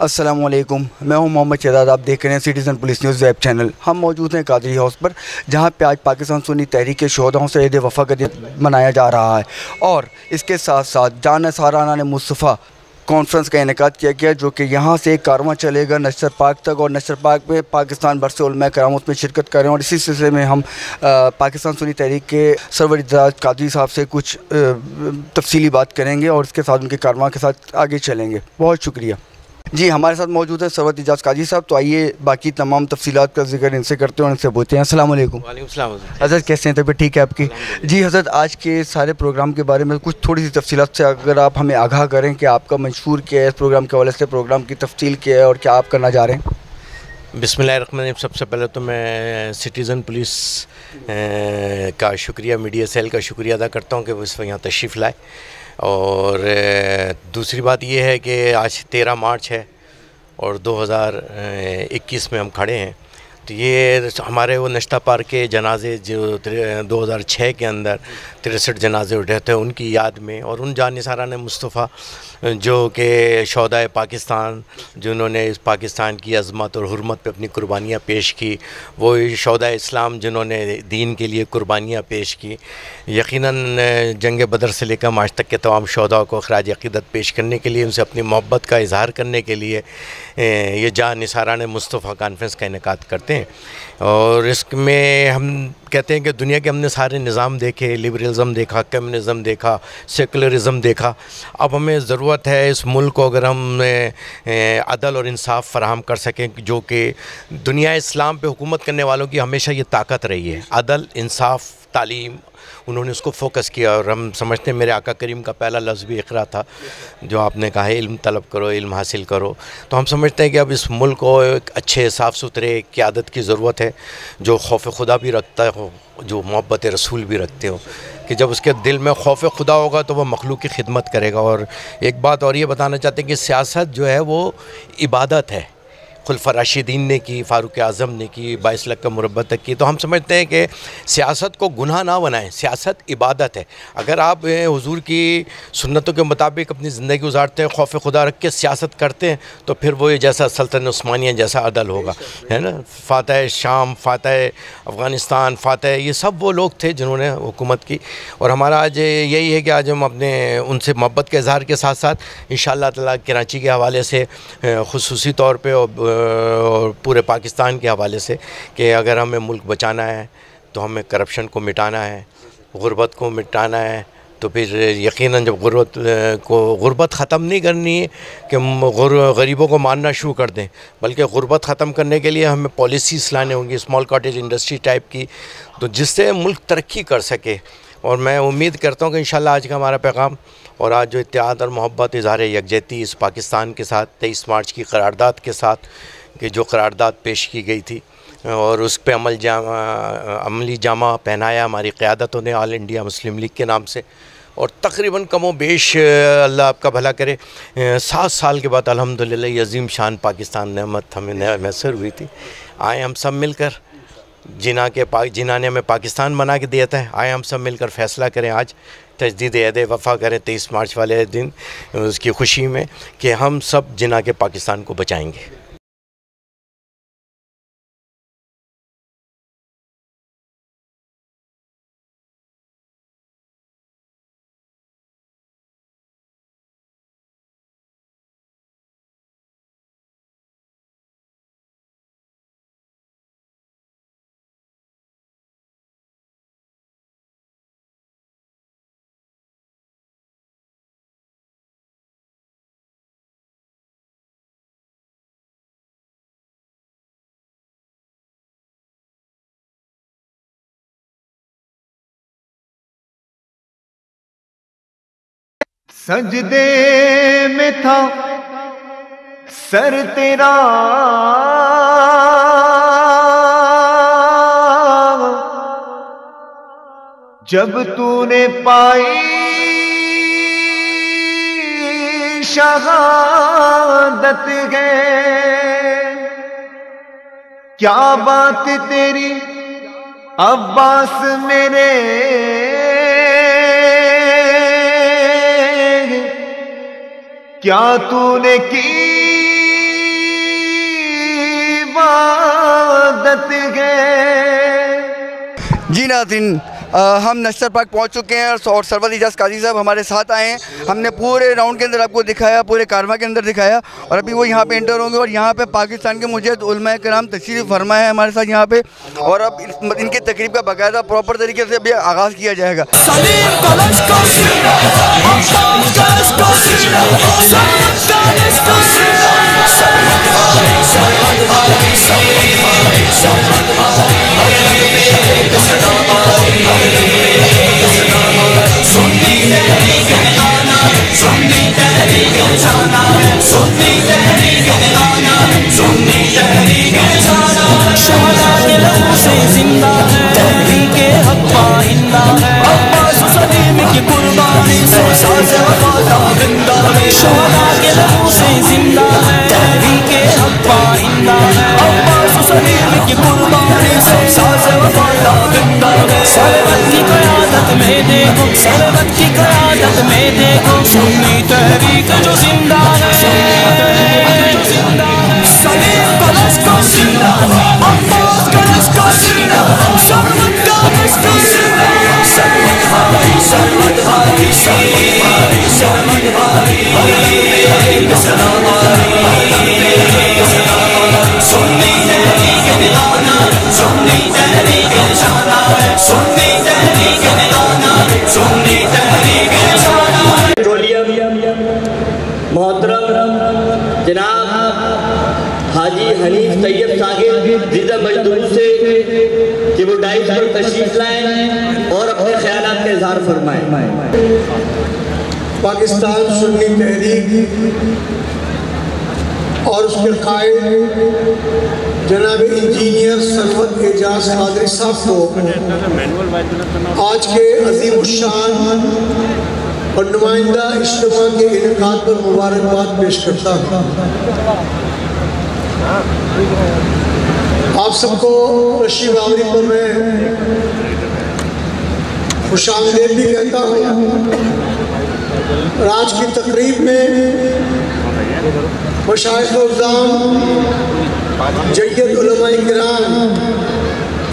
अस्सलामुअलैकुम, मैं हूं मोहम्मद शहजाद। आप देख रहे हैं citizen police news web channel. हम मौजूद हैं कादरी हाउस पर, जहां पे आज पाकिस्तान सुन्नी तहरीक के शोहदाओं से ईद वफ़ा का दिन मनाया जा रहा है और इसके साथ साथ जान साराना ने मुस्तफ़ा कॉन्फ्रेंस का इनेकाद किया गया, जो कि यहाँ से एक कारवां चलेगा नशर पार्क तक और नशर पार्क में पाकिस्तान भर से उलमा कराम उसमें शिरकत करें। और इसी सिलसिले में हम पाकिस्तान सुन्नी तहरीक के सरवर इजलास कादरी साहब से कुछ तफसीली बात करेंगे और इसके साथ उनके कारवां के साथ आगे चलेंगे। बहुत शुक्रिया जी। हमारे साथ मौजूद है सरवर इजाज़ काजी साहब। तो आइए बाकी तमाम तफसीलात का जिक्र इनसे करते हैं और इनसे पूछते हैं। अस्सलाम वालेकुम। वालेकुम सलाम हज़रत, कैसे हैं? तबीयत ठीक है आपकी? जी हज़रत, आज के सारे प्रोग्राम के बारे में कुछ थोड़ी सी तफसीलात से अगर आप हमें आगाह करें कि आपका मंशूर क्या है इस प्रोग्राम के हवाले से, प्रोग्राम की तफसील क्या है और क्या आप करना चाह रहे हैं? बिस्मिल्लाहिर्रहमानिर्रहीम। सबसे पहले तो मैं सिटीज़न पुलिस का शुक्रिया, मीडिया सेल का शुक्रिया अदा करता हूँ कि वो इस वक्त यहाँ तशरीफ़ लाए। और दूसरी बात ये है कि आज 13 मार्च है और 2021 में हम खड़े हैं। तो ये हमारे वो नश्ता पार्क के जनाजे जो 2006 के अंदर 63 जनाजे उठे थे, उनकी याद में और उन जानिसारा ने मुस्तफ़ा जो कि शोहदाए पाकिस्तान, जिन्होंने इस पाकिस्तान की अज़मत और हुर्मत पे अपनी कुर्बानियाँ पेश की, वो शोहदाए इस्लाम जिन्होंने दीन के लिए कुर्बानियाँ पेश की। यकीनन जंग बदर से लेकर आज तक के तमाम शोहदाओं को ख़राज अक़ीदत पेश करने के लिए, उनसे अपनी मोहब्बत का इज़हार करने के लिए ये जानिसारा ने मुस्तफ़ा कॉन्फ्रेंस का इनेकाद करते हैं। और इसमें हम कहते हैं कि दुनिया के हमने सारे निज़ाम देखे, लिबरलिज़म देखा, कम्युनिज़म देखा, सेकुलरिज़म देखा। अब हमें ज़रूरत है इस मुल्क को अगर हम अदल और इंसाफ फराहम कर सकें, जो कि दुनिया इस्लाम पे हुकूमत करने वालों की हमेशा ये ताकत रही है, अदल, इंसाफ, तालीम, उन्होंने उसको फ़ोकस किया। और हम समझते हैं, मेरे आका करीम का पहला लफ्ज़ भी इक़रा था, जो आपने कहा है इल्म तलब करो, इल्म हासिल करो। तो हम समझते हैं कि अब इस मुल्क को एक अच्छे साफ़ सुथरे क़यादत की ज़रूरत है, जो खौफ खुदा भी रखता हो, जो मोहब्बत रसूल भी रखते हो, कि जब उसके दिल में खौफ खुदा होगा तो वह मखलूक की खिदमत करेगा। और एक बात और ये बताना चाहते हैं कि सियासत जो है वो इबादत है। खुलफा राशिदीन ने की, फ़ारूक आज़म ने की, 22 लाख का मुरब्बा तक की। तो हम समझते हैं कि सियासत को गुनाह ना बनाएं, सियासत इबादत है। अगर आप हुजूर की सुन्नतों के मुताबिक अपनी ज़िंदगी गुजारते हैं, खौफ खुदा रख के सियासत करते हैं, तो फिर वो जैसा सल्तनत उस्मानिया जैसा अदल होगा, है ना। फ़ातह शाम, फ़ातह अफ़गानिस्तान, फ़ातह, ये सब वो लोग थे जिन्होंने हुकूमत की। और हमारा आज यही है कि आज हम अपने उनसे मोहब्बत के इज़हार के साथ साथ इंशाअल्लाह ताला कराची के हवाले से ख़ुसूसी तौर पर और पूरे पाकिस्तान के हवाले से, कि अगर हमें मुल्क बचाना है तो हमें करप्शन को मिटाना है, गुर्बत को मिटाना है। तो फिर यकीनन जब गुर्बत ख़त्म नहीं करनी है कि गरीबों को मारना शुरू कर दें, बल्कि गुर्बत ख़त्म करने के लिए हमें पॉलिसीज़ लाने होंगी, स्मॉल कॉटेज इंडस्ट्री टाइप की, तो जिससे मुल्क तरक्की कर सके। और मैं उम्मीद करता हूँ कि इंशाअल्लाह आज का हमारा पैगाम और आज जो इत्तेहाद और मोहब्बत, इज़हार यकजहती इस पाकिस्तान के साथ 23 मार्च की करारदाद के साथ, कि जो करारदाद पेश की गई थी और उस पर अमली जामा पहनाया हमारी क़यादतों ने ऑल इंडिया मुस्लिम लीग के नाम से। और तकरीबन कमो बेश अल्लाह आपका भला करे, 7 साल के बाद अल्हम्दुलिल्लाह ये अज़ीम शान पाकिस्तान नेमत हमें मैसर हुई थी। आए हम सब मिलकर, जिन्ना ने हमें पाकिस्तान बना के दिया था, आए हम सब मिलकर फ़ैसला करें, आज तजदीद अहद वफ़ा करें 23 मार्च वाले दिन, उसकी खुशी में, कि हम सब जिन्ना के पाकिस्तान को बचाएंगे। सजदे में था सर तेरा, जब तूने पाई शहादत है। क्या बात तेरी अब्बास मेरे, क्या तूने की जी नाज़रीन, हम नश्तर पार्क पहुंच चुके हैं और सरवर इजाज़ काजी साहब हमारे साथ आए हैं। हमने पूरे राउंड के अंदर आपको दिखाया, पूरे कारवा के अंदर दिखाया, और अभी वो यहाँ पे एंटर होंगे और यहाँ पे पाकिस्तान के मुजद्दिद उलमा कराम तशरीफ़ फरमा है हमारे साथ यहाँ पे, और अब इनकी तकरीब का बाकायदा प्रॉपर तरीके से अभी आगाज़ किया जाएगा। सरवत की क़यादत में देखो सुन्नी तहरीक जो जिंदा है, सलीम का लश्कर जिंदा है, अब्बास का लश्कर जिंदा है, सरवत का लश्कर जिंदा है, सरवत भाई सरवत भाई सरवत भाई सलाम सुन्नी तहरीक दीवाना, सुन्नी तहरीक निशाना, सुन्नी तहरीक दीवाना, सुन्नी तहरीक निशाना। मोहतरम जनाब हाजी हनीफ तैयब सागिर जिदा मजदूर से कि वो डाइस पर तशरीफ लाएं और अपने ख्यालात का इजहार फरमाएं। पाकिस्तान सुन्नी तहरीक और उसके कायद जनाब इंजीनियर सरवत एजाज कादरी साहब को आज के अजीम उशान और नुमाइंदा इज्तिमा के इनेकाद पर मुबारकबाद पेश करता हूँ। आप सबको तशरीफ आवरी पर मैं खुशामदीद भी कहता हूँ। और आज की तकरीब में मशाइख़-ए-उज़्ज़ाम जय्यद उलमाए किराम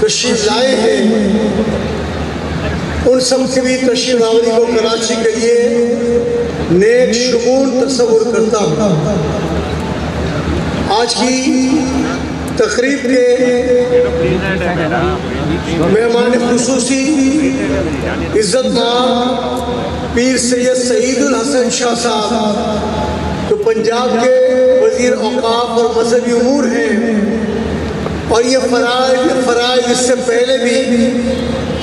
तशरीफ लाए हैं, उन सब की भी तशरीफ आवरी को कराची के लिए नेक शुगून तस्वुर करता हूँ। आज की तकरीब के मेहमान खुसूसी इज़्ज़तमाब पीर सैयद सईदुल हसन शाह साहब जो पंजाब के वज़ीर औक़ाफ़ और मज़हबी उमूर हैं, और ये फ़राइज़ इससे पहले भी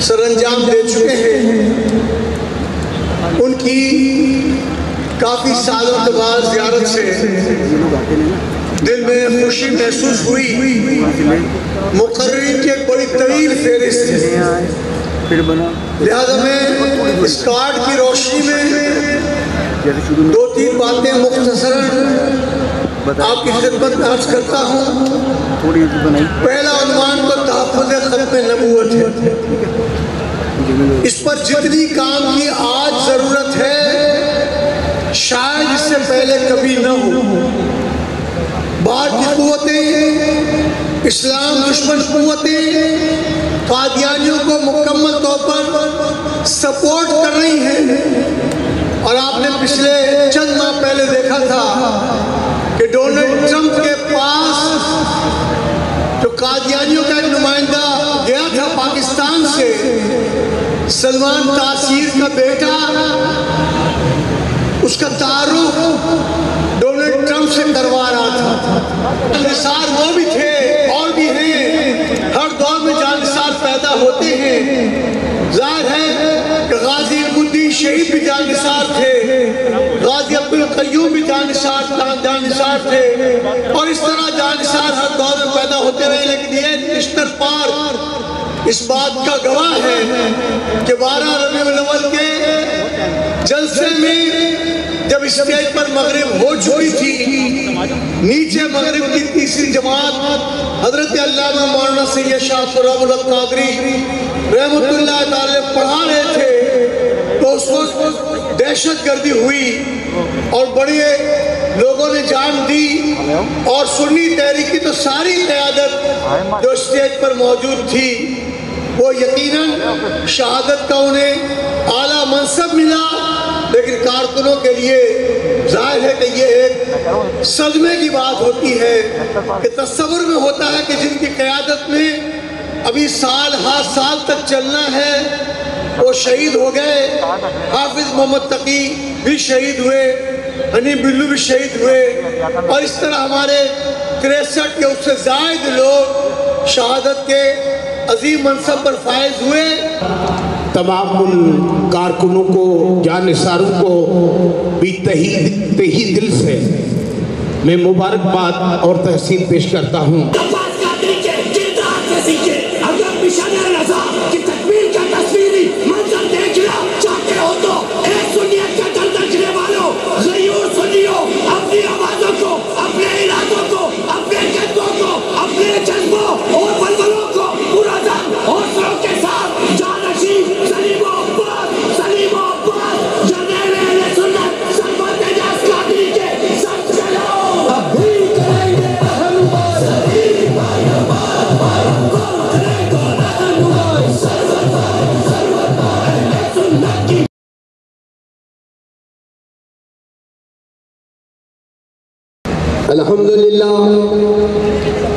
सरअंजाम दे चुके हैं। उनकी काफ़ी सालों के बाद ज़ियारत से दिल में खुशी महसूस हुई। मुक़र्रिरीन की एक बड़ी तवील फहरिस्त है, लिहाजा मैं इस कार्ड की रोशनी में दो तीन बातें मुख्तसरन आपकी खिदमत में अर्ज करता हूँ। पहला उन्वान तो तहफ़्फ़ुज़ ख़त्म नबूवत है। इस पर जितनी काम की आज ज़रूरत है शायद इससे पहले कभी न हो। बाद की क़ुव्वतें, इस्लाम दुश्मन क़ुव्वतें कादियानियों को मुकम्मल तौर पर सपोर्ट कर रही हैं, और आपने पिछले चंद माह पहले देखा था कि डोनाल्ड ट्रंप के पास जो कादियानियों का एक नुमाइंदा गया था पाकिस्तान से, सलमान तासीर का बेटा, उसका तारुफ डोनाल्ड ट्रंप से करवा रहा था। निसार वो भी थे और भी हैं, हर दौर में जानसार पैदा होते हैं। जाहिर है कि गाजी इल्मुद्दीन शहीद भी जानसार थे, गाजी अब्दुल क़य्यूम भी जानसार थे, और इस तरह जानसार हर दौर में पैदा होते रहे। लेकिन ये नश्तर पार्क इस बात का गवाह है कि 12 रबीउल अव्वल के जलसे में जब स्टेज पर मगरिब हो चुकी थी, नीचे मगरिब की तीसरी जमात हजरत अल्लामा मौलाना सैयद शाह फरामुल हक कादरी रहमतुल्लाह ताला पढ़ा रहे थे, तो उस वक्त दहशतगर्दी हुई और बड़े लोगों ने जान दी, और सुन्नी तहरीक की तो सारी क़यादत जो स्टेज पर मौजूद थी वो यकीनन शहादत का उन्हें आला मनसब मिला, लेकिन कारकुनों के लिए जाहिर है कि ये एक सदमे की बात होती है कि तस्वुर में होता है कि जिनकी क़यादत में अभी साल हाथ साल तक चलना है वो शहीद हो गए। हाफिज मोहम्मद तकी भी शहीद हुए, हनीफ बिल्लू भी शहीद हुए, और इस तरह हमारे 63 के उससे ज़ायद लोग शहादत के अजीम मनसब पर फायज हुए। तमाम उन कारकुनों को, जानिसारों को भी तही दिल से मैं मुबारकबाद और तहसीन पेश करता हूँ।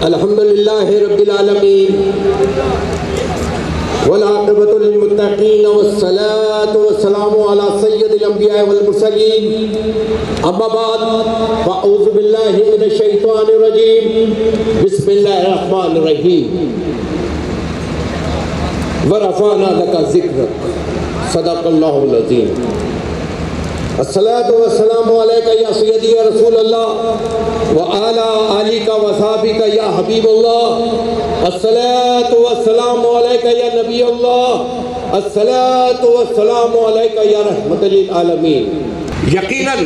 अल्हम्दुलिल्लाह रब्बिल आलमीन वल आक़िबतु लिल मुत्तक़ीन वस्सलातु वस्सलामु अला सय्यिदिल अंबिया वल मुरसलीन अम्मा बाद फ़अऊज़ु बिल्लाहि मिनश शैतानिर रजीम बिस्मिल्लाहिर रहमानिर रहीम व रफ़अना लका ज़िक्रक सदक़ल्लाहुल अज़ीम। अस्सलातु वस्सलामु अलैका या सय्यदी या रसूल अल्लाह व अला आलिका व सहाबिका या हबीब अल्लाह। अस्सलातु वस्सलामु अलैका या नबी अल्लाह। अस्सलातु वस्सलामु अलैका या रहमतल लिल आलमीन। यकीनन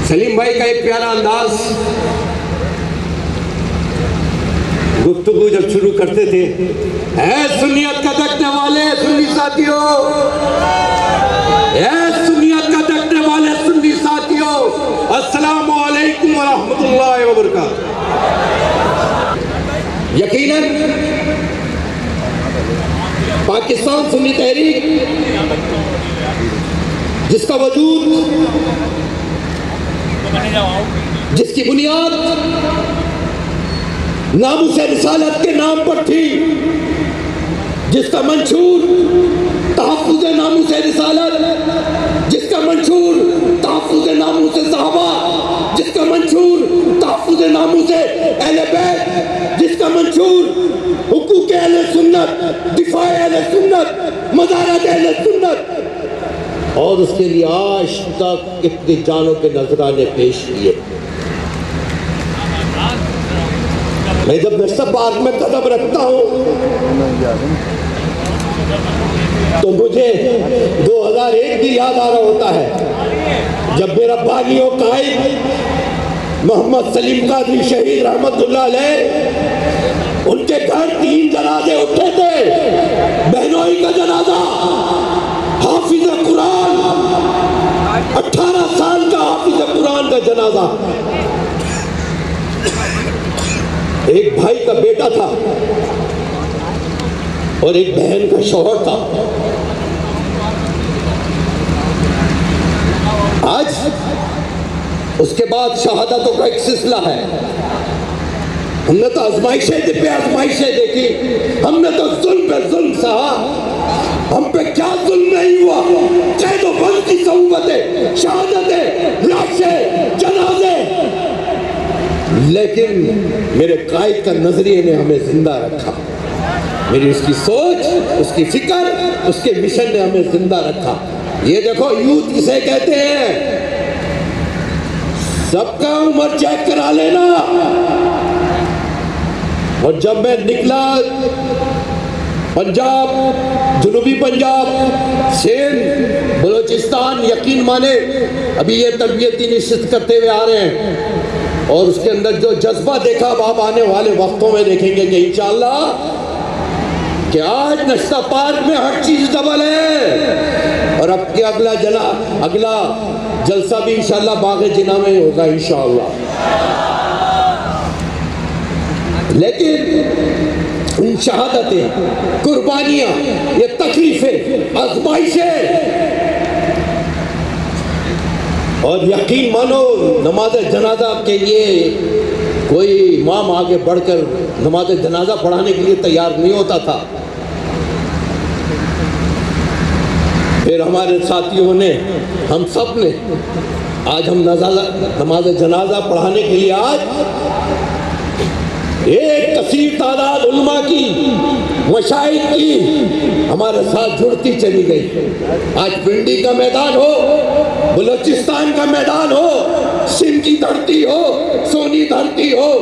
सलीम भाई का एक प्यारा अंदाज, गुफ्तगू जब शुरू करते थे, ऐ सुन्नियत का दकने वाले सुन्नी साथियों, ऐ सुन्नियत का दकने वाले सुन्नी साथियों, अस्सलामु अलैकुम व रहमतुल्लाहि व बरकातहू। यकीनन पाकिस्तान सुन्नी तहरीक जिसका वजूद, जिसकी बुनियाद नामुसे रिसालत के नाम पर थी, जिसका मंशूर तहफ़्फ़ुज़ नामुसे रिसालत, जिसका मंशूर तहफ़्फ़ुज़ नामुसे सहाबा, जिसका मंशूर तहफ़्फ़ुज़ नामुसे अहले बैत, जिसका मंशूर हुकूक़ अहले सुन्नत, दिफ़ा अहले सुन्नत, मज़ारत अहले सुन्नत, और उसके लिए आज तक कितने जानों के नजराने पेश किए। मैं जब नशा पार्क में कदम रखता हूँ तो मुझे 2001 भी याद आ रहा होता है, जब मेरा बानियों कायद मोहम्मद सलीम कादरी शहीद रहमतुल्लाह अलैह, उनके घर 3 जनाजे उठे थे। बहनोई का जनाजा, हाफिज कुरान, 18 साल का हाफिज कुरान का जनाजा, एक भाई का बेटा था और एक बहन का शौहर था। आज उसके बाद शहादतों का एक सिलसिला है। हमने तो आजमाइशें पे आजमाइशें देखी, हमने तो जुल्म पे जुल्म सहा, हम पे क्या जुल्म नहीं हुआ। कैदो बंद की सहुबतें, शहादतें, लाशें, जनाजे, लेकिन मेरे कायद का नजरिए ने हमें जिंदा रखा। मेरी उसकी सोच, उसकी फिक्र, उसके मिशन ने हमें जिंदा रखा। ये देखो यूथ किसे कहते हैं, सबका उम्र चेक करा लेना। और जब मैं निकला पंजाब, जनूबी पंजाब, सिंध, बलोचिस्तान, यकीन माने अभी ये तरबियती निश्चित करते हुए आ रहे हैं, और उसके अंदर जो जज्बा देखा अब आप आने वाले वक्तों में देखेंगे कि इंशाअल्लाह कि आज नश्ता पार्क में हर चीज डबल है। और अब के अगला जलसा भी इंशाअल्लाह बाग़ जिना में होगा इंशाअल्लाह। लेकिन इन शहादतें, कुर्बानियाँ, ये तकलीफें, आजमाइशें, और यकीन मानो नमाज जनाजा के लिए कोई इमाम आगे बढ़कर नमाज जनाजा पढ़ाने के लिए तैयार नहीं होता था। फिर हमारे साथियों ने, हम सब ने, आज हम नमाज जनाजा पढ़ाने के लिए आज एक कसीर तादाद उलमा की, मशाइख की हमारे साथ जुड़ती चली गई। आज पिंडी का मैदान हो, बलूचिस्तान का मैदान हो, सिंध की धरती हो, सोनी धरती हो,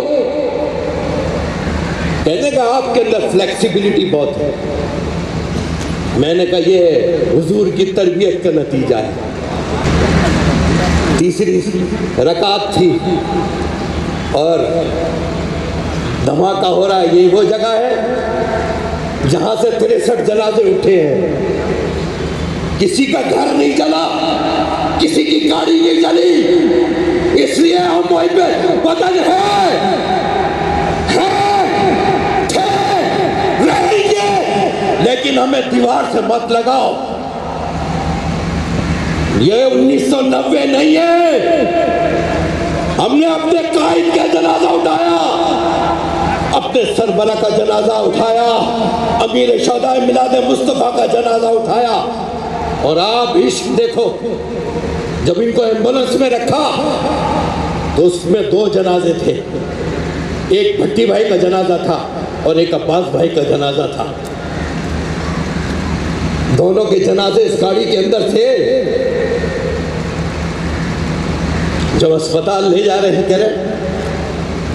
कहने का आपके अंदर फ्लेक्सिबिलिटी बहुत है। मैंने कहा ये हुजूर की तरबियत का नतीजा है। तीसरी रकात थी और धमाका हो रहा है। ये वो जगह है जहां से 63 जनाजे उठे हैं। किसी का घर नहीं जला, किसी की गाड़ी नहीं जली, इसलिए हम वहीं पे बदल रहेंगे। लेकिन हमें दीवार से मत लगाओ। ये 1990 नहीं है। हमने अपने कायद का जनाजा उठाया, अपने सरबरा का जनाजा उठाया, अमीर शहदाए मिलाद मुस्तफ़ा का जनाजा उठाया। और आप इश्क देखो, जब इनको एम्बुलेंस में रखा तो उसमें 2 जनाजे थे। एक भट्टी भाई का जनाजा था और एक अब्बास भाई का जनाजा था। दोनों के जनाजे इस गाड़ी के अंदर थे। जब अस्पताल ले जा रहे हैं, कह रहे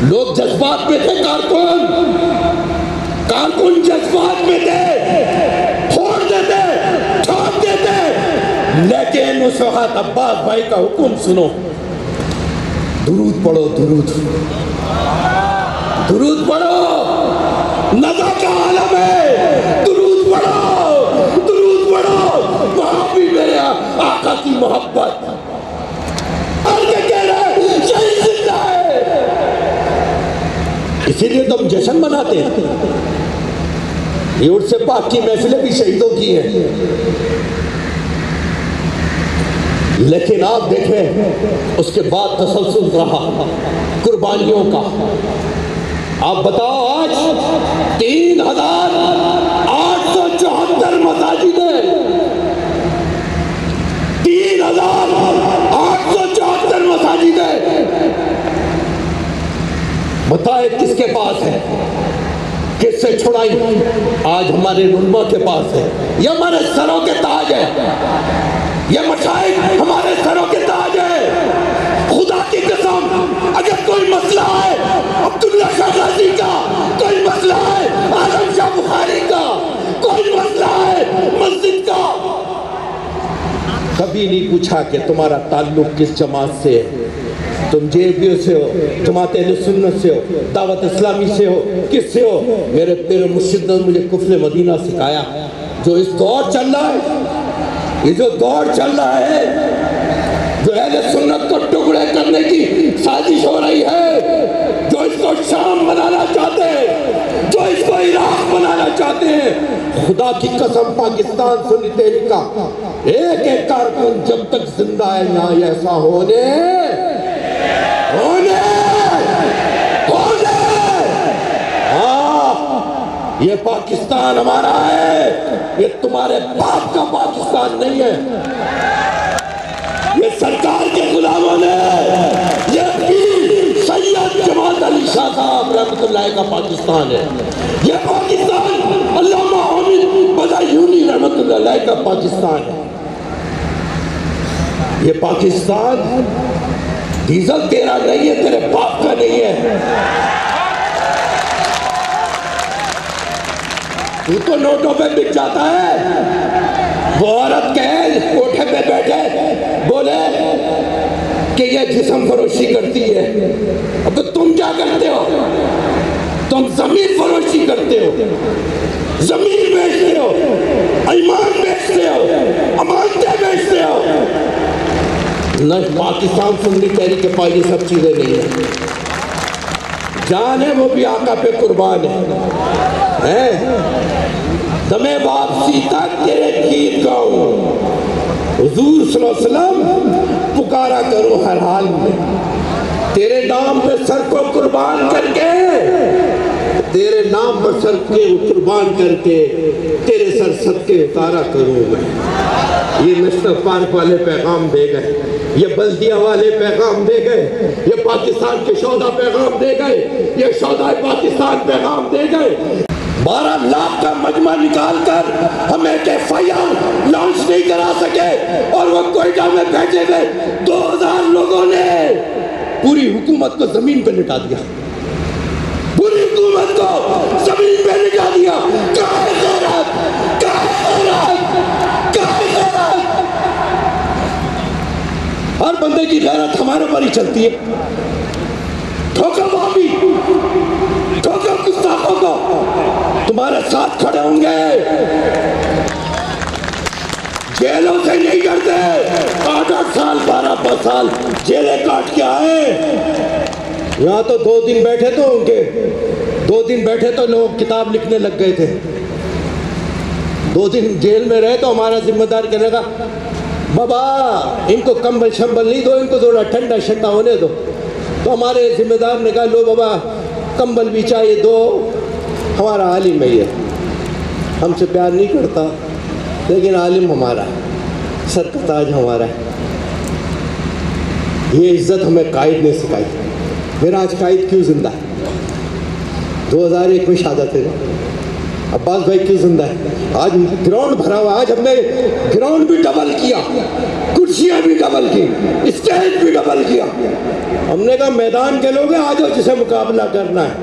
लोग जज्बात में थे, कारकुन जज्बात में थे, फोड़ देते, ठोक देते। लेकिन उस वक्त अब्बास भाई का हुक्म सुनो, दुरूद पढ़ो, दुरूद पढ़ो, नज़ा का आलम है, दुरूद पढ़ो, वहां भी मेरे आका की मोहब्बत। इसीलिए तो हम जश्न मनाते हैं। ये उर्स पाक की महफिलें भी शहीदों की हैं। लेकिन आप देखें उसके बाद तसलसल रहा कुर्बानियों का। आप बताओ, आज 3874 मसाजिदें, 3874 मसाजिदें, बताए किसके पास है, किससे छुड़ाई? आज हमारे उलमा के पास है। ये हमारे सरों के ताज है, ये मशाइख हमारे सरों के ताज है। खुदा की कसम, अगर कोई मसला है अब्दुल्ला शाह गाजी का, कोई मसला है आजम शाह बुखारी का, कोई मसला है मस्जिद का, कभी नहीं पूछा कि तुम्हारा ताल्लुक किस जमात से है, तुम जेबीओ से हो, जमात अहले सुन्नत से हो, दावत इस्लामी से हो, किससे हो? मेरे पीर मुर्शिद ने मुझे कुफ्र मदीना सिखाया। जो इस दौर चल रहा है, ये जो दौर चल रहा है, जो अहले सुन्नत को टुकड़े करने की साजिश हो रही है, जो इसको शाम बनाना चाहते हैं, जो इसको इराक बनाना चाहते हैं, खुदा की कसम पाकिस्तान सुन्नी तहरीक का एक एक कारकुन जब तक जिंदा है ना ऐसा होने ये पाकिस्तान हमारा है, ये तुम्हारे बाप का पाकिस्तान नहीं है। ये सरकार के गुलामों ने, ये सैयद जमात अली शाह साहब रहमतुल्लाह का पाकिस्तान है। ये पाकिस्तान अल्लामा हामिद बदायूनी रहमतुल्लाह का पाकिस्तान है। ये पाकिस्तान डीजल तेरा नहीं है, तेरे बाप का नहीं है। तू तो नोटों पे बिक जाता है। वो औरत कहे कोठे पे बैठे बोले कि ये जिस्म फरोशी करती है। अब तो तुम क्या करते हो? तुम जमीन फरोशी करते हो, जमीन बेचते हो, ईमान बेचते हो, अमानतें बेचते हो। न पाकिस्तान सुन्नी तहरीक के पास ये सब चीजें नहीं है। जान है वो भी आका पे कुर्बान है? दमे वापसी तक तेरे गीत गाऊं, हुजूर सल्लल्लाहु अलैहि वसल्लम पुकारा करो हर हाल में, तेरे नाम पे सर को कुर्बान करके, तेरे नाम पर सर के कुर्बान करके तेरे सर सबके उतारा करूँ मैं। ये नेशनल पार्क वाले पैगाम दे गए, ये बल्दिया वाले पैगाम दे गए, ये पाकिस्तान के शोधा पैगाम दे गए, ये शोधा पाकिस्तान पैगाम दे गए। 12 लाख का मजमा निकाल कर हम एक FIR लॉन्च नहीं करा सके और वो कोयटा में बैठे गए 2000 लोगों ने पूरी हुकूमत को जमीन पे लिटा दिया, पूरी हुकूमत को जमीन पे लिटा दिया। हर बंदे की गैरत हमारे ऊपर ही चलती है। ठोकर माफी, ठोकर गुस्ताखों को, तुम्हारे साथ खड़े होंगे, जेलों से नहीं करते। 8 साल 12 साल जेलें काट के आए। यहाँ तो 2 दिन बैठे तो उनके 2 दिन बैठे तो लोग किताब लिखने लग गए थे। 2 दिन जेल में रहे तो हमारा जिम्मेदार कहने का, बाबा इनको कंबल शंबल नहीं दो, इनको थोड़ा ठंडा ठंडा होने दो। तो हमारे जिम्मेदार ने कहा, लो बाबा कंबल भी चाहिए दो, हमारा आलिम है ये, हमसे प्यार नहीं करता लेकिन आलिम हमारा, सर का ताज हमारा है। ये इज्जत हमें कायद ने सिखाई। मेरा आज कायद क्यों जिंदा है? 2001 में शहादत है। अब्बास भाई क्यों जिंदा है? आज ग्राउंड भरा हुआ, आज हमने ग्राउंड भी डबल किया, कुर्सियां भी डबल की, स्टेज भी डबल किया। हमने कहा मैदान के लोग आ जाओ जिसे मुकाबला करना है।